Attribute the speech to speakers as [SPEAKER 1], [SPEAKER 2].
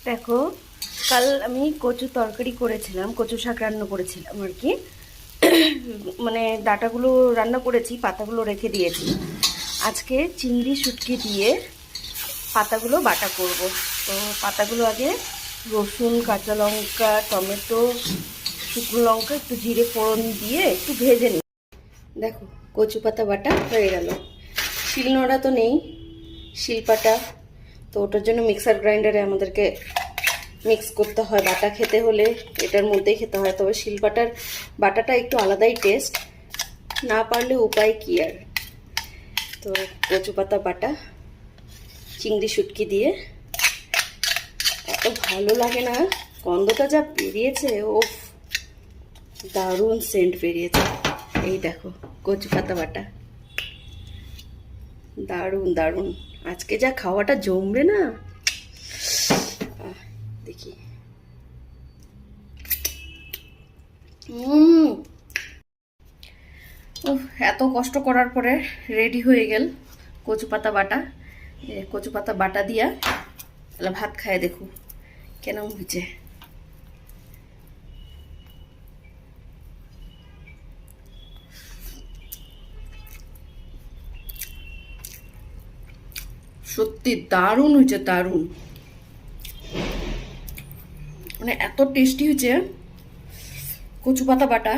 [SPEAKER 1] দেখো, কাল আমি কচু তরকারি করেছিলাম, কচু শাক রান্না করেছিলাম আর কি। মানে ডাঁটাগুলো রান্না করেছি, পাতাগুলো রেখে দিয়েছি। আজকে চিংড়ি শুটকি দিয়ে পাতাগুলো বাটা করব। তো পাতাগুলো আগে রসুন, কাঁচা লঙ্কা, টমেটো, শুকনো লঙ্কা, একটু জিরে ফোড়ন দিয়ে একটু ভেজে নিই। দেখো, কচু পাতা বাটা হয়ে গেল। শিলনোড়া তো নেই, শিলপাটা, তো ওটার জন্য মিক্সার গ্রাইন্ডারে আমাদেরকে মিক্স করতে হয়। বাটা খেতে হলে এটার মধ্যেই খেতে হয়, তবে শিলপাটার বাটাটা একটু আলাদাই টেস্ট, না পারলে উপায় কি আর। তো কচু পাতা বাটা চিংড়ি শুটকি দিয়ে এত ভালো লাগে না, গন্ধটা যা বেরিয়েছে, ও দারুণ সেন্ট বেরিয়েছে। এই দেখো কচু পাতা বাটা, দারুণ দারুণ। আজকে যা খাওয়াটা জমবে না, দেখি। এত কষ্ট করার পরে রেডি হয়ে গেল কচু পাতা বাটা। কচু পাতা বাটা দিয়া তাহলে ভাত খায় দেখো কেন হয়েছে। সত্যি দারুণ হয়েছে, দারুণ, মানে এত টেস্টি হয়েছে কচু পাতা বাটা।